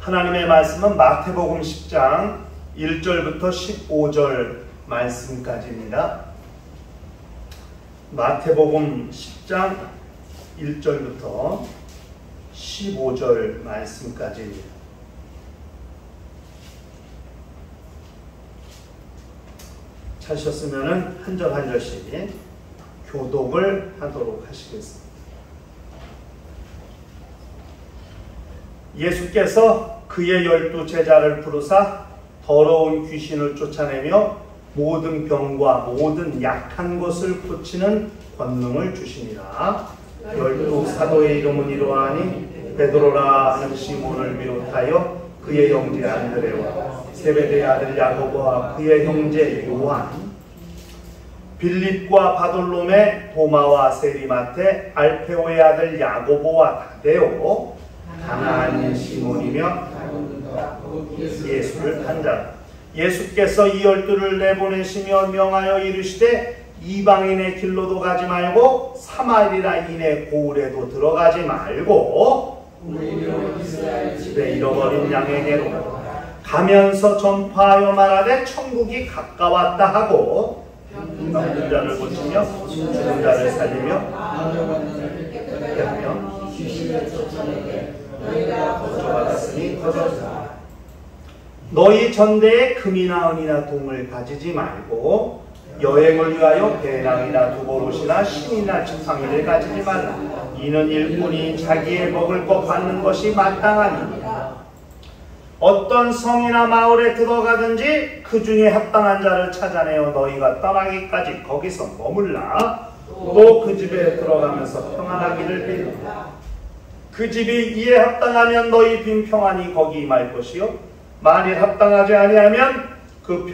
하나님의 말씀은 마태복음 10장 1절부터 15절 말씀까지입니다. 마태복음 10장 1절부터 15절 말씀까지입니다. 찾으셨으면 한 절 한 절씩 교독을 하도록 하시겠습니다. 예수께서 그의 12 제자를 부르사 더러운 귀신을 쫓아내며 모든 병과 모든 약한 것을 고치는 권능을 주시니라. 12 사도의 이름은 이러하니 베드로라 하는 시몬을 비롯하여 그의 형제 안드레와 세베대의 아들 야고보와 그의 형제 요한, 빌립과 바돌로메, 도마와 세리마테, 알페오의 아들 야고보와 다데오, 가나안인 시몬이며 예수를 한 자. 예수께서 이 12를 내보내시며 명하여 이르시되 이방인의 길로도 가지 말고 사마리아인의 고을에도 들어가지 말고 집에 잃어버린 양에게로 가면서 전파하여 말하되 천국이 가까웠다 하고 병든 자를 고치며 죽은 자를 살리며 거저받았으니 거저주라. 너희 전대에 금이나 은이나 동을 가지지 말고 여행을 위하여 배낭이나 두보롯이나 신이나 지팡이를 가지지 말라. 이는 일꾼이 자기의 먹을 것 받는 것이 마땅하니라. 어떤 성이나 마을에 들어가든지 그 중에 합당한 자를 찾아내어 너희가 떠나기까지 거기서 머물라. 또 그 집에 들어가면서 평안하기를 빌라. 그 집이 이에 합당하면 너희 빈 평안이 거기 임할 것이요 만일 합당하지 아니하면 그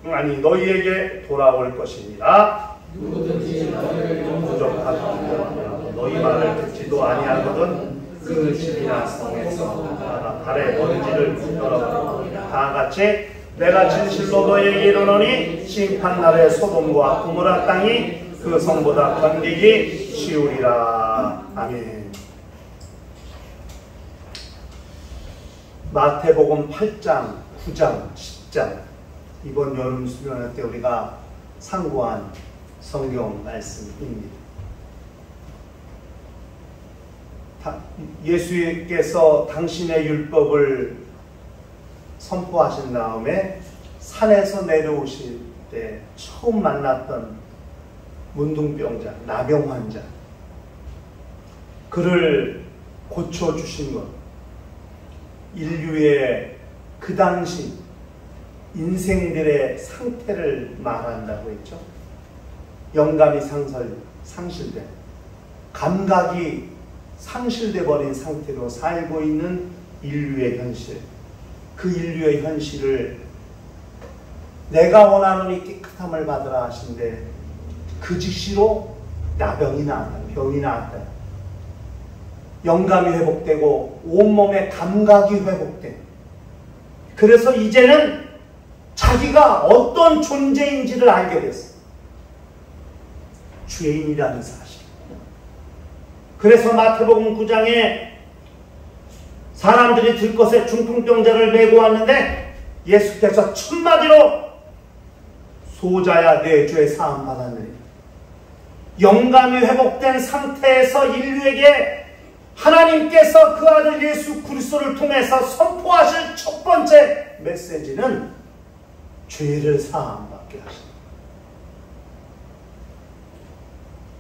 평안이 너희에게 돌아올 것이니라. 누구든지 너희를 부족하고 너희 말을 듣지도 아니하거든 그 집이나 성에서 발에 먼지를 열어버리라. 다 같이 내가 진실로 너희에게 이르노니 심판날에 소돔과 고모라 땅이 그 성보다 견디기 쉬우리라. 아멘. 마태복음 8장, 9장, 10장 이번 여름 수련회 때 우리가 상고한 성경 말씀입니다. 예수께서 당신의 율법을 선포하신 다음에 산에서 내려오실 때 처음 만났던 문둥병자, 나병 환자, 그를 고쳐주신 것, 인류의 그 당시 인생들의 상태를 말한다고 했죠. 영감이 상실된, 감각이 상실돼 버린 상태로 살고 있는 인류의 현실, 그 인류의 현실을 내가 원하노니 깨끗함을 받으라 하신데 그 즉시로 나병이 나왔다, 병이 나왔다. 영감이 회복되고 온몸의 감각이 회복된, 그래서 이제는 자기가 어떤 존재인지를 알게 됐어요. 죄인이라는 사실. 그래서 마태복음 9장에 사람들이 들것에 중풍병자를 메고 왔는데 예수께서 첫마디로 소자야 내 죄 사함 받았느니, 영감이 회복된 상태에서 인류에게 하나님께서 그 아들 예수 그리스도를 통해서 선포하실 첫 번째 메시지는 죄를 사함받게 하십니다.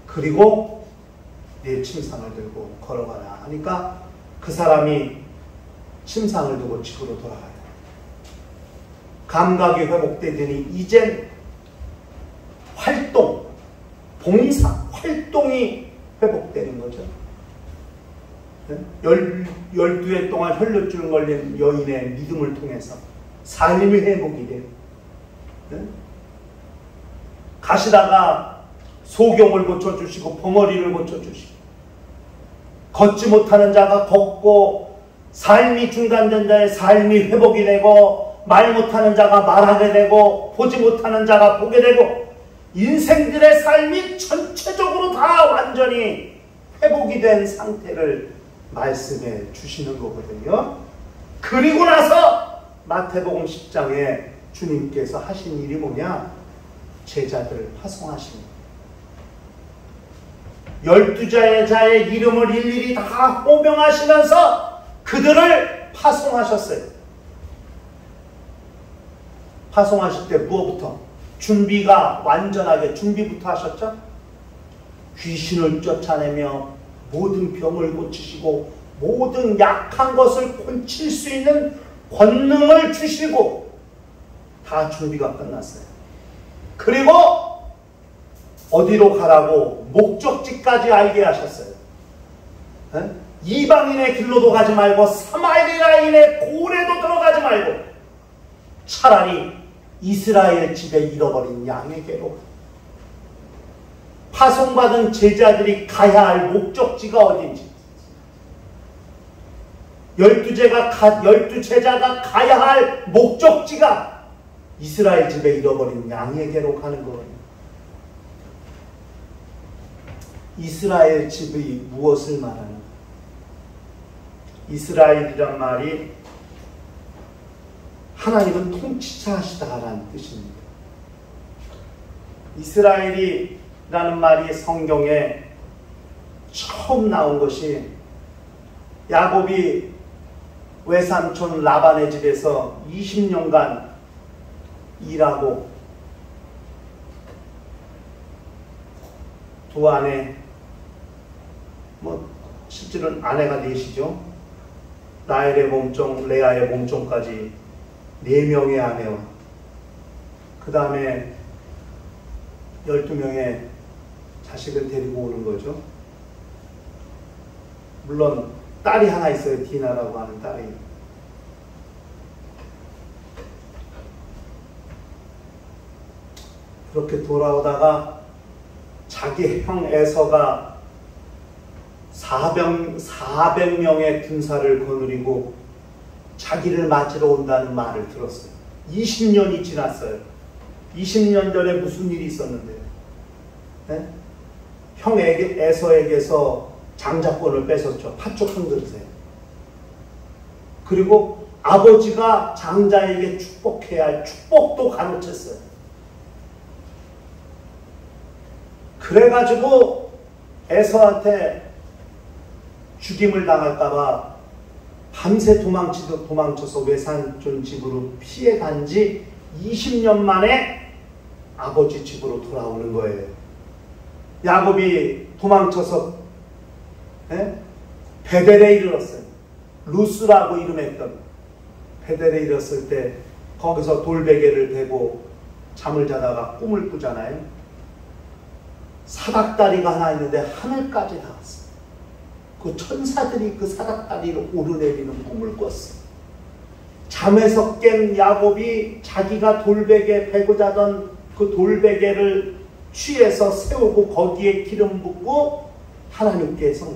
그리고 내 침상을 들고 걸어가라 하니까 그 사람이 침상을 두고 집으로 돌아가요. 감각이 회복되더니 이젠 활동, 봉사, 활동이 회복되는 거죠. 12해 동안 혈루증 걸린 여인의 믿음을 통해서 삶이 회복이 돼요. 가시다가 소경을 고쳐주시고 벙어리를 고쳐주시고, 걷지 못하는 자가 걷고 삶이 중단된 자의 삶이 회복이 되고, 말 못하는 자가 말하게 되고, 보지 못하는 자가 보게 되고, 인생들의 삶이 전체적으로 다 완전히 회복이 된 상태를 말씀해 주시는 거거든요. 그리고 나서 마태복음 10장에 주님께서 하신 일이 뭐냐? 제자들을 파송하십니다. 12제자의 이름을 일일이 다 호명하시면서 그들을 파송하셨어요. 파송하실 때 무엇부터? 준비가 완전하게 준비부터 하셨죠? 귀신을 쫓아내며 모든 병을 고치시고 모든 약한 것을 고칠 수 있는 권능을 주시고 다 준비가 끝났어요. 그리고 어디로 가라고 목적지까지 알게 하셨어요. 에? 이방인의 길로도 가지 말고 사마리아인의 고래도 들어가지 말고 차라리 이스라엘 집에 잃어버린 양에게로 파송받은 제자들이 가야 할 목적지가 어딘지 12제자가 가야 할 목적지가 이스라엘 집에 잃어버린 양에게로 가는 거예요. 이스라엘 집이 무엇을 말하는가? 이스라엘이란 말이 하나님은 통치자시다라는 뜻입니다. 이스라엘이라는 말이 성경에 처음 나온 것이 야곱이 외삼촌 라반의 집에서 20년간 일하고 두 아내, 실제로는 아내가 넷이죠. 라헬의 몸종, 레아의 몸종까지 4명의 아내와 그 다음에 12명의 자식을 데리고 오는 거죠. 물론 딸이 하나 있어요. 디나라고 하는 딸이. 그렇게 돌아오다가 자기 형 에서가 400명의 군사를 거느리고 자기를 맞으러 온다는 말을 들었어요. 20년이 지났어요. 20년 전에 무슨 일이 있었는데요? 네? 형 에서에게서 장자권을 뺏었죠. 팥죽 한 그릇에. 그리고 아버지가 장자에게 축복해야 할 축복도 가르쳤어요. 그래가지고 에서한테 죽임을 당할까봐 밤새 도망쳐서 외삼촌 집으로 피해간 지 20년 만에 아버지 집으로 돌아오는 거예요. 야곱이 도망쳐서 베델에 이르렀어요. 루스라고 이름했던 베델에 이르렀을 때 거기서 돌베개를 대고 잠을 자다가 꿈을 꾸잖아요. 사닥다리가 하나 있는데 하늘까지 닿았어요. 그 천사들이 그 사닥다리를 오르내리는 꿈을 꿨어요. 잠에서 깬 야곱이 자기가 돌베개 베고 자던 그 돌베개를 취해서 세우고 거기에 기름 붓고 하나님께서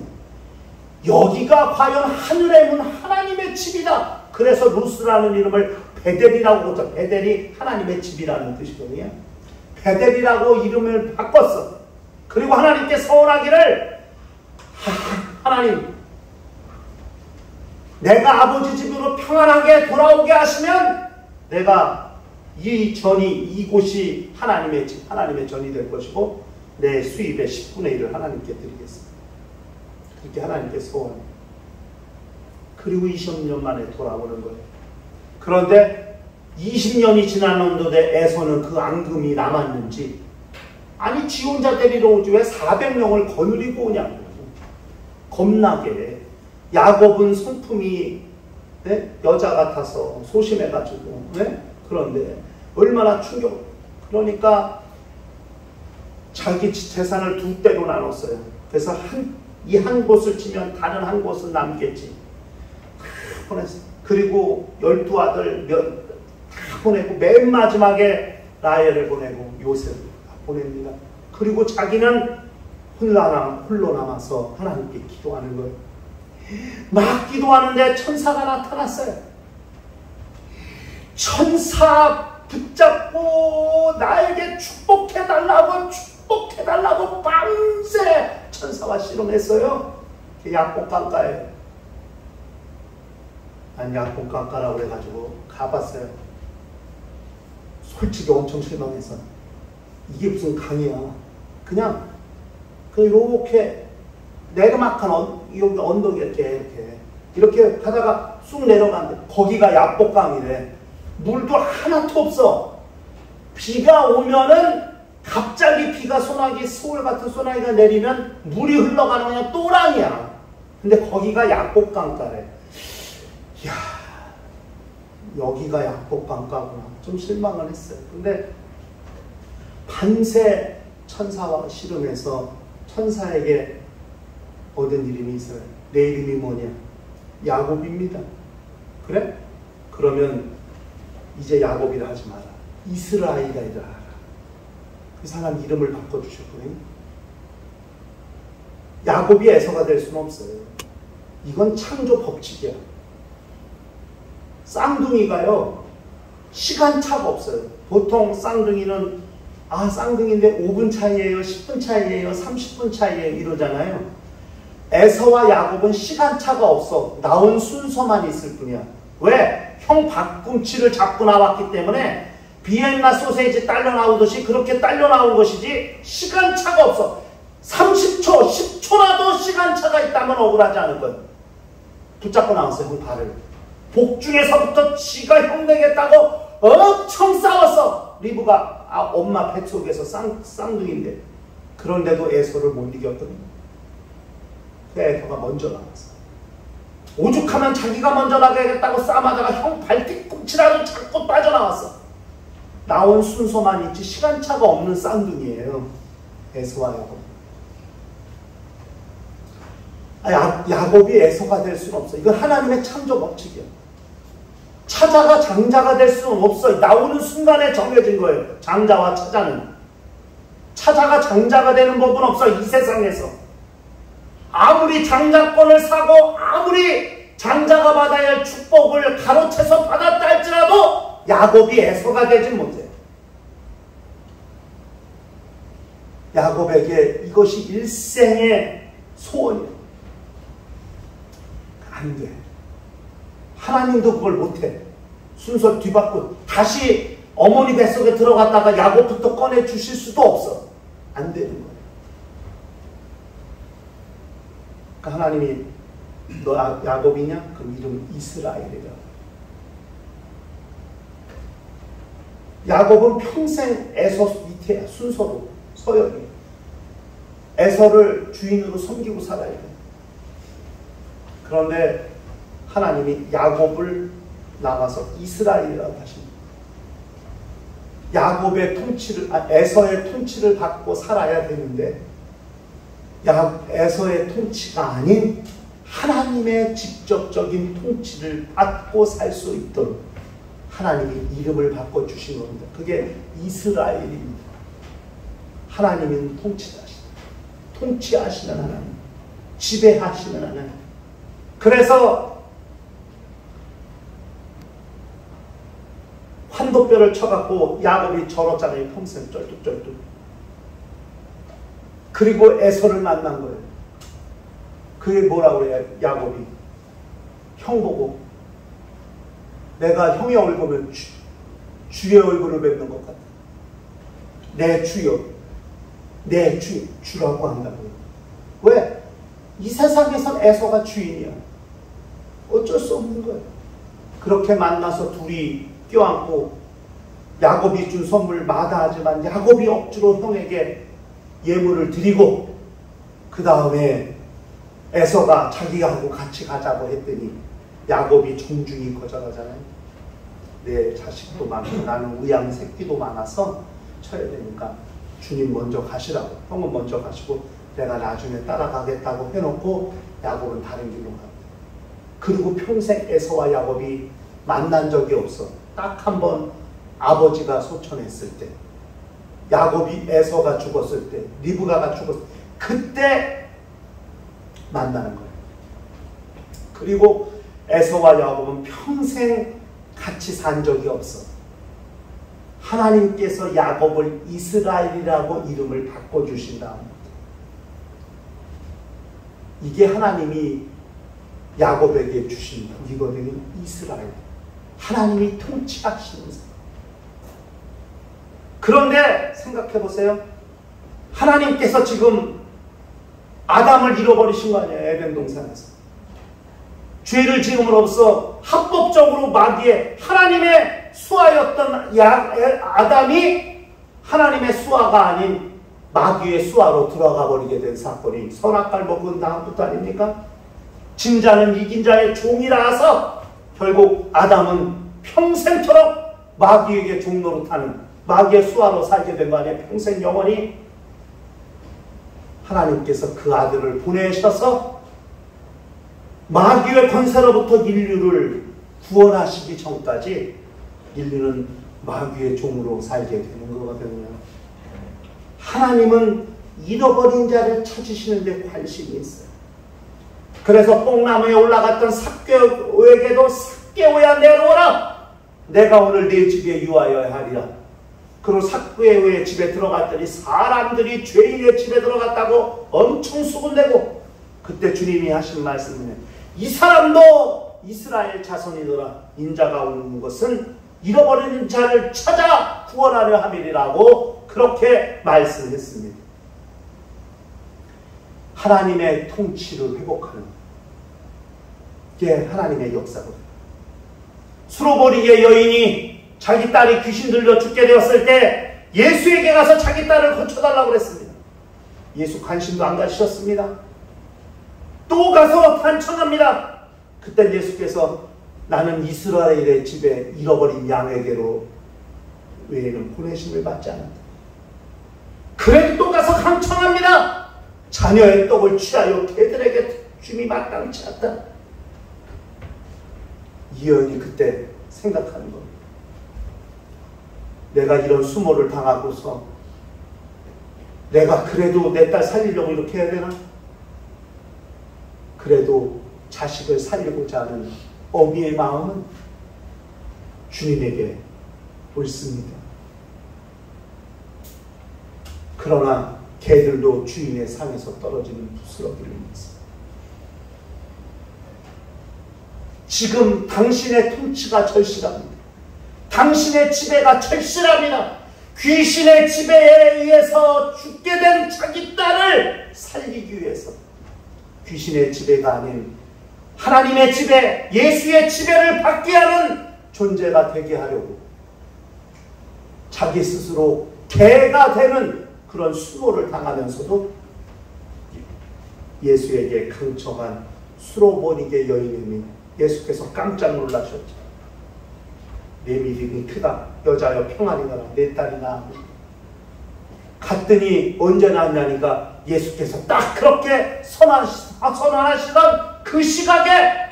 여기가 과연 하늘의 문 하나님의 집이다. 그래서 루스라는 이름을 베델이라고 붙여. 베델이 하나님의 집이라는 뜻이거든요. 베델이라고 이름을 바꿨어. 그리고 하나님께 서원하기를 하나님 내가 아버지 집으로 평안하게 돌아오게 하시면 내가 이곳이 하나님의 집, 하나님의 전이 될 것이고 내 수입의 10분의 1을 하나님께 드리겠습니다. 그렇게 하나님께 소원해요. 그리고 20년 만에 돌아오는 거예요. 그런데 20년이 지났는데 에서는 그 앙금이 남았는지 아니 지 혼자 데리러 오지 왜 400명을 거느리고 오냐고. 겁나게. 야곱은 성품이 여자 같아서 소심해가지고 그런데 얼마나 충격. 그러니까 자기 재산을 2대로 나눴어요. 그래서 이 한 곳을 치면 다른 한 곳은 남겠지. 보냈어요. 그리고 12아들 다 보내고 맨 마지막에 라헬을 보내고 요셉을 보냅니다. 그리고 자기는 홀로 남아서 하나님께 기도하는 거예요. 막 기도하는데 천사가 나타났어요. 천사 붙잡고 나에게 축복해달라고 밤새 천사와 씨름했어요. 야곱 강가에. 난 야곱 강가라고 그래가지고 가봤어요. 솔직히 엄청 실망해서 이게 무슨 강이야. 그냥 이렇게 내리막한 여기 언덕이 이렇게 가다가 쑥 내려가는데 거기가 야복강이래. 물도 하나도 없어. 비가 오면은 갑자기 비가 서울 같은 소나기가 내리면 물이 흘러가는 그냥 또랑이야. 근데 거기가 야복강가래. 이야, 여기가 야복강가구나. 좀 실망을 했어요. 근데 반세 천사와 씨름해서 천사에게 얻은 이름이 있어요. 내 이름이 뭐냐? 야곱입니다. 그래? 그러면 이제 야곱이라 하지 마라. 이스라엘이라 하라. 그 사람 이름을 바꿔주셨거든요. 야곱이 에서가 될 수는 없어요. 이건 창조 법칙이야. 쌍둥이가요, 시간차가 없어요. 보통 쌍둥이는 쌍둥이인데 5분 차이에요, 10분 차이에요, 30분 차이에요 이러잖아요. 에서와 야곱은 시간차가 없어. 나온 순서만 있을 뿐이야. 왜? 형 박꿈치를 잡고 나왔기 때문에 비엔나 소세지 딸려 나오듯이 그렇게 딸려 나온 것이지 시간차가 없어. 30초, 10초라도 시간차가 있다면 억울하지 않을 거예요. 붙잡고 나왔어요, 형 발을. 복중에서부터 지가 형 되겠다고 엄청 싸웠어. 리브가 엄마 뱃속에서 쌍둥이인데 그런데도 에서를 못 이겼거든요. 그 에서가 먼저 나왔어. 오죽하면 자기가 먼저 나가겠다고 싸마다가 형 발뒤꿈치라도 잡고 빠져나왔어. 나온 순서만 있지 시간차가 없는 쌍둥이에요. 에서와 야곱. 야곱이 에서가 될 수는 없어. 이건 하나님의 창조 법칙이야. 차자가 장자가 될 수는 없어. 나오는 순간에 정해진 거예요. 장자와 차자는. 차자가 장자가 되는 법은 없어. 이 세상에서. 아무리 장자권을 사고 아무리 장자가 받아야 할 축복을 가로채서 받았다 할지라도 야곱이 에서가 되지 못해. 야곱에게 이것이 일생의 소원이야. 안 돼. 하나님도 그걸 못해. 순서 뒤바꾸고 다시 어머니 뱃속에 들어갔다가 야곱부터 꺼내 주실 수도 없어. 안 되는 거예요. 그러니까 하나님이 너 야곱이냐? 그 이름 이스라엘이라. 야곱은 평생 에서 밑에야. 순서로 서열이. 에서를 주인으로 섬기고 살아야 돼. 그런데 하나님이 야곱을 나가서 이스라엘이라고 하십니다. 야곱의 통치를, 에서의 통치를 받고 살아야 되는데 에서의 통치가 아닌 하나님의 직접적인 통치를 받고 살 수 있도록 하나님이 이름을 바꿔주신 겁니다. 그게 이스라엘입니다. 하나님은 통치하시는 하나님, 지배하시는 하나님. 그래서 환도뼈를 쳐갖고 야곱이 절었잖아요. 평생 쩔뚝쩔뚝. 그리고 에서를 만난 거예요. 그게 뭐라고 그래요? 야곱이 형 보고 내가 형의 얼굴을 주의 얼굴을 뵙는 것 같아. 내 주여, 내 주라고 한다고요. 왜? 이 세상에선 에서가 주인이야. 어쩔 수 없는 거예요. 그렇게 만나서 둘이 껴안고 야곱이 준 선물 마다하지만 야곱이 억지로 형에게 예물을 드리고 그 다음에 에서가 자기가 하고 같이 가자고 했더니 야곱이 정중히 거절하잖아요. 내 자식도 많고 나는 우양 새끼도 많아서 쳐야 되니까 주님 먼저 가시라고. 형은 먼저 가시고 내가 나중에 따라가겠다고 해놓고 야곱은 다른 길로 갑니다. 그리고 평생 에서와 야곱이 만난 적이 없어. 딱 한 번 아버지가 소천했을 때, 야곱이 에서가 죽었을 때, 리브가가 죽었을 때, 그때 만나는 거예요. 그리고 에서와 야곱은 평생 같이 산 적이 없어. 하나님께서 야곱을 이스라엘이라고 이름을 바꿔주신 다음에 이게 하나님이 야곱에게 주신 북이거든요. 이스라엘. 하나님이 통치하시는 사. 그런데 생각해 보세요. 하나님께서 지금 아담을 잃어버리신 거 아니에요. 에덴 동산에서. 죄를 지음으로써 합법적으로 마귀의 하나님의 수하였던 아담이 하나님의 수하가 아닌 마귀의 수하로 들어가 버리게 된 사건이 선악과를 먹은 다음부터 아닙니까? 진 자는 이긴 자의 종이라서 결국 아담은 평생처럼 마귀에게 종노릇하는 마귀의 수하로 살게 된 거 아니에요. 평생 영원히. 하나님께서 그 아들을 보내셔서 마귀의 권세로부터 인류를 구원하시기 전까지 인류는 마귀의 종으로 살게 되는 거거든요. 하나님은 잃어버린 자를 찾으시는 데 관심이 있어요. 그래서 뽕나무에 올라갔던 삭개오에게도 삭개오야 내려오라. 내가 오늘 네 집에 유하여야 하리라. 그리고 삭개오의 집에 들어갔더니 사람들이 죄인의 집에 들어갔다고 엄청 수군대고, 그때 주님이 하신 말씀은 이 사람도 이스라엘 자손이더라. 인자가 오는 것은 잃어버린 자를 찾아 구원하려 함이라고 그렇게 말씀했습니다. 하나님의 통치를 회복하는 게 하나님의 역사거든요. 수로보리게 여인이 자기 딸이 귀신 들려 죽게 되었을 때 예수에게 가서 자기 딸을 고쳐달라고 그랬습니다. 예수 관심도 안 가지셨습니다. 또 가서 단청합니다. 그때 예수께서 나는 이스라엘의 집에 잃어버린 양에게로 외에는 보내심을 받지 않았다. 그래도 또 가서 강청합니다. 자녀의 떡을 취하여 개들에게 줌이 마땅치 않다. 이 여인이 그때 생각하는 겁니다. 내가 이런 수모를 당하고서 내가 그래도 내 딸 살리려고 이렇게 해야 되나? 그래도 자식을 살리고자 하는 어미의 마음은 주님에게 옳습니다. 그러나 개들도 주인의 상에서 떨어지는 부스러기를 믿습니다. 지금 당신의 통치가 절실합니다. 당신의 지배가 절실합니다. 귀신의 지배에 의해서 죽게 된 자기 딸을 살리기 위해서 귀신의 지배가 아닌 하나님의 지배, 예수의 지배를 받게 하는 존재가 되게 하려고 자기 스스로 개가 되는 그런 수모를 당하면서도 예수에게 강청한 수로보니게 여인이니 예수께서 깜짝 놀라셨죠. 내 믿음이 크다. 여자여 평안히 가라. 내 딸이 나았다. 갔더니 언제 나았냐니까 예수께서 딱 그렇게 선언하시던 그 시각에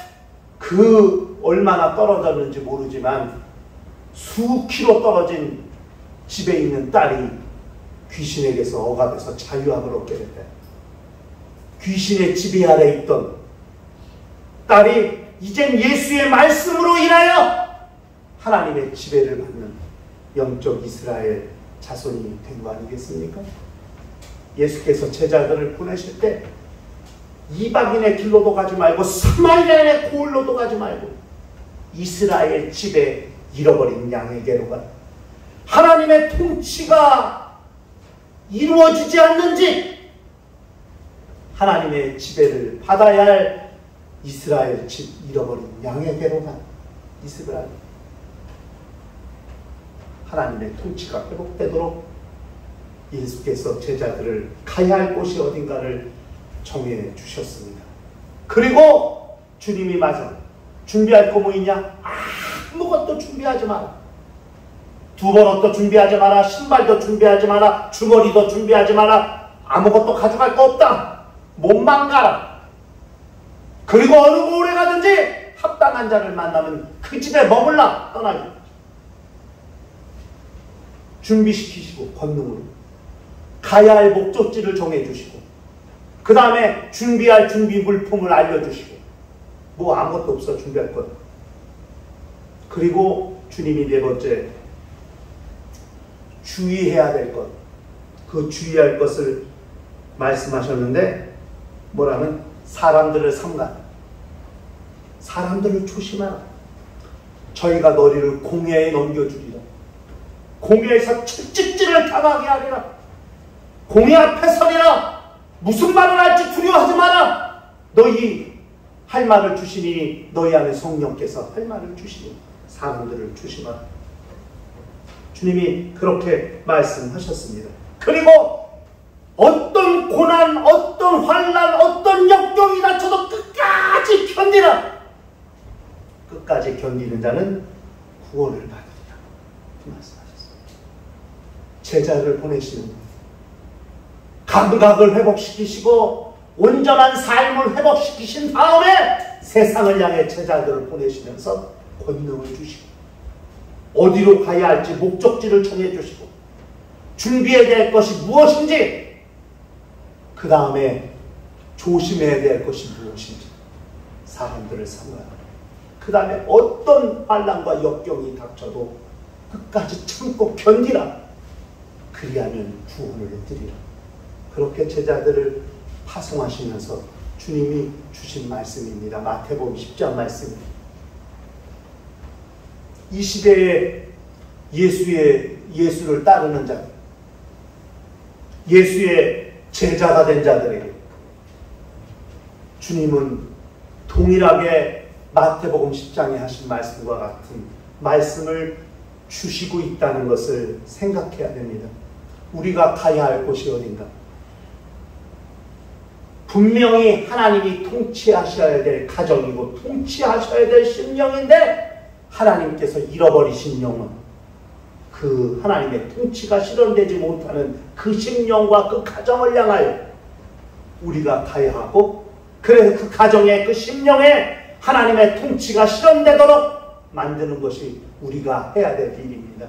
그 얼마나 떨어졌는지 모르지만 수 킬로 떨어진 집에 있는 딸이 귀신에게서 억압해서 자유함을 얻게 됐다. 귀신의 지배 아래 있던 딸이 이젠 예수의 말씀으로 인하여 하나님의 지배를 받는 영적 이스라엘 자손이 된 거 아니겠습니까? 예수께서 제자들을 보내실 때 이방인의 길로도 가지 말고 사마리아의 고을로도 가지 말고 이스라엘 집에 잃어버린 양에게로 가라. 하나님의 통치가 이루어지지 않는지 하나님의 지배를 받아야 할 이스라엘 집 잃어버린 양에게로 가라. 이스라엘 하나님의 통치가 회복되도록 예수께서 제자들을 가야 할 곳이 어딘가를 정해 주셨습니다. 그리고 주님이 마저 준비할 거 뭐 있냐? 아무것도 준비하지 마라. 두번옷도 준비하지 마라. 신발도 준비하지 마라. 주머니도 준비하지 마라. 아무것도 가져갈 거 없다. 몸만 가라. 그리고 어느 고을에 가든지 합당한 자를 만나면 그 집에 머물라. 떠나기. 준비시키시고 권능으로 가야 할 목적지를 정해주시고 그 다음에 준비할 준비 물품을 알려주시고 뭐 아무것도 없어 준비할 것. 그리고 주님이 네 번째 주의해야 될 것, 그 주의할 것을 말씀하셨는데 뭐라면 사람들을 삼가 사람들을 조심하라. 저희가 너희를 공회에 넘겨주리라. 공회에서 채찍질을 당하게 하리라. 공회 앞에 서리라. 무슨 말을 할지 두려워하지 마라. 너희 할 말을 주시니 너희 안에 성령께서 할 말을 주시니 사람들을 조심하라. 주님이 그렇게 말씀하셨습니다. 그리고 어떤 고난, 어떤 환난, 어떤 역경이 닥쳐도 끝까지 견디라. 끝까지 견디는 자는 구원을 받으리라. 그 말씀하셨습니다. 제자를 보내시는 분, 감각을 회복시키시고 온전한 삶을 회복시키신 다음에 세상을 향해 제자들을 보내시면서 권능을 주시고 어디로 가야 할지 목적지를 정해주시고 준비해야 될 것이 무엇인지, 그 다음에 조심해야 될 것이 무엇인지 사람들을 삼가라. 그 다음에 어떤 환난과 역경이 닥쳐도 끝까지 참고 견디라. 그리하면 구원을 드리라. 그렇게 제자들을 파송하시면서 주님이 주신 말씀입니다. 마태복음 10장 말씀입니다. 이 시대에 예수를 따르는 자, 예수의 제자가 된 자들에게 주님은 동일하게 마태복음 10장에 하신 말씀과 같은 말씀을 주시고 있다는 것을 생각해야 됩니다. 우리가 가야 할 곳이 어딘가? 분명히 하나님이 통치하셔야 될 가정이고 통치하셔야 될 심령인데, 하나님께서 잃어버리신 영혼, 그 하나님의 통치가 실현되지 못하는 그 심령과 그 가정을 향하여 우리가 가야 하고, 그래서 그 가정의 그 심령에 하나님의 통치가 실현되도록 만드는 것이 우리가 해야 될 일입니다.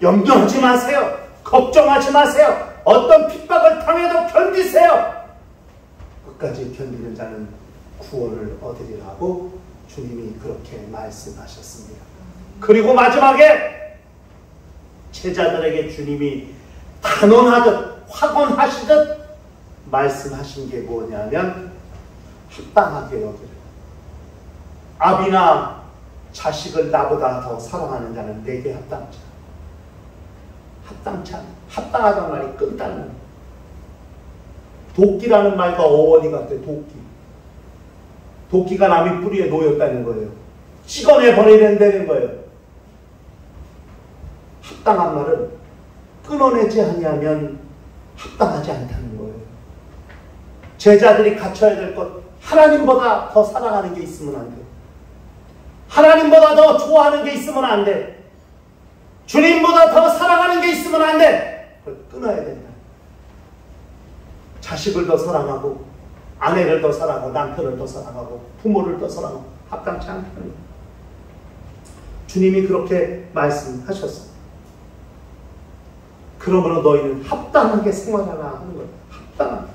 염려하지 마세요. 걱정하지 마세요. 어떤 핍박을 당해도 견디세요. 끝까지 견디는 자는 구원을 얻으리라고 주님이 그렇게 말씀하셨습니다. 그리고 마지막에 제자들에게 주님이 단언하듯 확언하시듯 말씀하신 게 뭐냐면 합당하게 여기라. 아비나 자식을 나보다 더 사랑하는 자는 내게 합당하지 않아. 합당치 않아. 합당하다는 말이 끈다는 말이야. 도끼라는 말과 어원이 같아. 도끼가 남의 뿌리에 놓였다는 거예요. 찍어내 버리는다는 거예요. 합당한 말은 끊어내지 아니하면 합당하지 않다는 거예요. 제자들이 갖춰야 될 것, 하나님보다 더 사랑하는 게 있으면 안 돼. 하나님보다 더 좋아하는 게 있으면 안 돼. 주님보다 더 사랑하는 게 있으면 안 돼. 그걸 끊어야 된다. 자식을 더 사랑하고, 아내를 더 사랑하고, 남편을 더 사랑하고, 부모를 더 사랑하고, 합당치 않다는 거예요. 주님이 그렇게 말씀하셨어요. 그러므로 너희는 합당하게 생활하라 하는 거예요. 합당하게.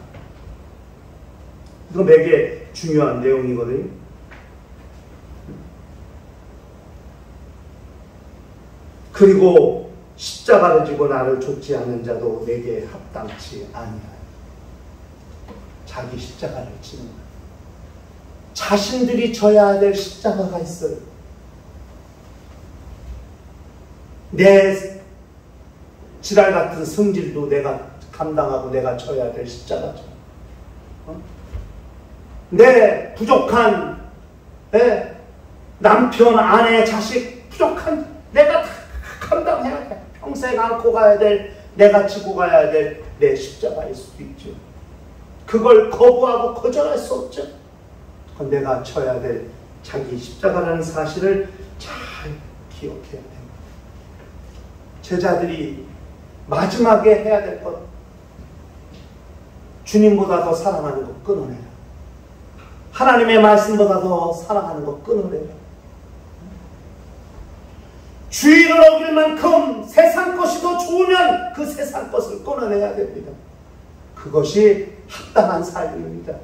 이거 되게 중요한 내용이거든요. 그리고 십자가를 지고 나를 좇지 않는 자도 내게 합당치 아니하여. 자기 십자가를 지는 거예요. 자신들이 져야 될 십자가가 있어요. 내 지랄 같은 성질도 내가 감당하고 내가 져야 될 십자가죠. 내 부족한 남편, 아내, 자식 부족한 내가 다 감당해야 돼. 평생 안고 가야 될, 내가 지고 가야 될 내 십자가일 수도 있죠. 그걸 거부하고 거절할 수 없죠. 그건 내가 져야 될 자기 십자가라는 사실을 잘 기억해야 됩니다. 제자들이 마지막에 해야 될 것, 주님보다 더 사랑하는 것 끊어내라. 하나님의 말씀보다 더 사랑하는 것 끊어내라. 주의를 어길 만큼 세상 것이 더 좋으면 그 세상 것을 끊어내야 됩니다. 그것이 합당한 삶입니다.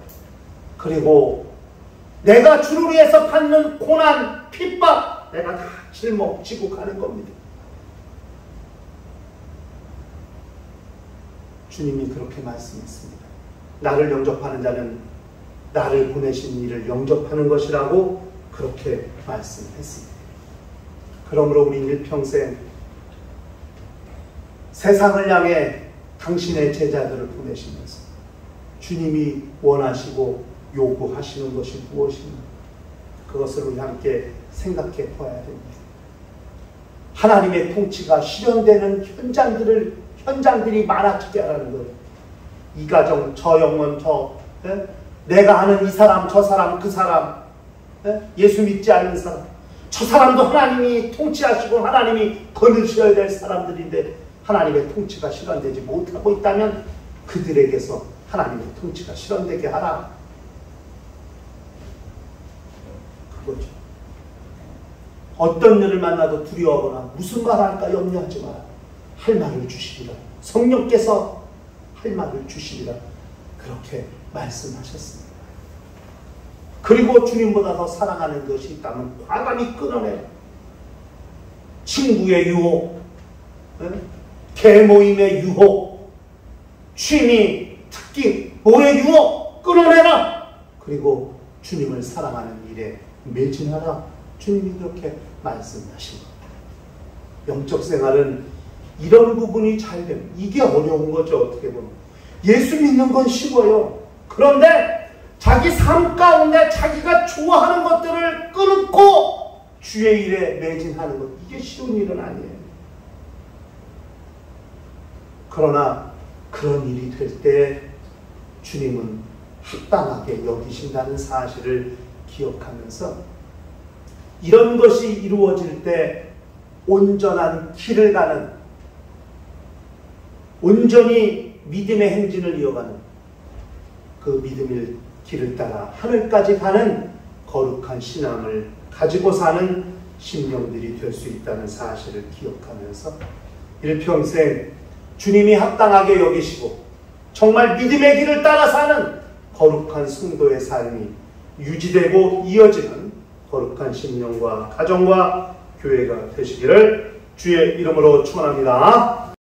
그리고 내가 주를 위해서 받는 고난, 핍박, 내가 다 짊어지고 가는 겁니다. 주님이 그렇게 말씀했습니다. 나를 영접하는 자는 나를 보내신 이를 영접하는 것이라고 그렇게 말씀했습니다. 그러므로 우리 일평생 세상을 향해 당신의 제자들을 보내시면서 주님이 원하시고 요구하시는 것이 무엇인가, 그것을 우리 함께 생각해 보아야 됩니다. 하나님의 통치가 실현되는 현장들이 많아지게 하라는 거예요. 이 가정, 저 영혼, 내가 아는 이 사람, 저 사람, 그 사람, 예수 믿지 않는 사람, 저 사람도 하나님이 통치하시고 하나님이 거느셔야 될 사람들인데 하나님의 통치가 실현되지 못하고 있다면 그들에게서 하나님의 통치가 실현되게 하라. 그거죠. 어떤 일을 만나도 두려워하거나 무슨 말 할까 염려하지 마라. 할 말을 주시리라. 성령께서 할 말을 주시리라. 그렇게 말씀하셨습니다. 그리고 주님보다 더 사랑하는 것이 있다면 과감히 끊어내라. 친구의 유혹, 대모임의 유혹, 취미, 특기, 뭐의 유혹 끊어내라. 그리고 주님을 사랑하는 일에 매진하라. 주님이 그렇게 말씀하십니다. 영적 생활은 이런 부분이 잘 되면 이게 어려운 거죠. 어떻게 보면 예수 믿는 건 쉬워요. 그런데 자기 삶 가운데 자기가 좋아하는 것들을 끊고 주의 일에 매진하는 것, 이게 쉬운 일은 아니에요. 그러나 그런 일이 될 때 주님은 합당하게 여기신다는 사실을 기억하면서 이런 것이 이루어질 때 온전한 길을 가는, 온전히 믿음의 행진을 이어가는 그 믿음의 길을 따라 하늘까지 가는 거룩한 신앙을 가지고 사는 심령들이 될 수 있다는 사실을 기억하면서 일평생 주님이 합당하게 여기시고 정말 믿음의 길을 따라 사는 거룩한 성도의 삶이 유지되고 이어지는 거룩한 심령과 가정과 교회가 되시기를 주의 이름으로 축원합니다.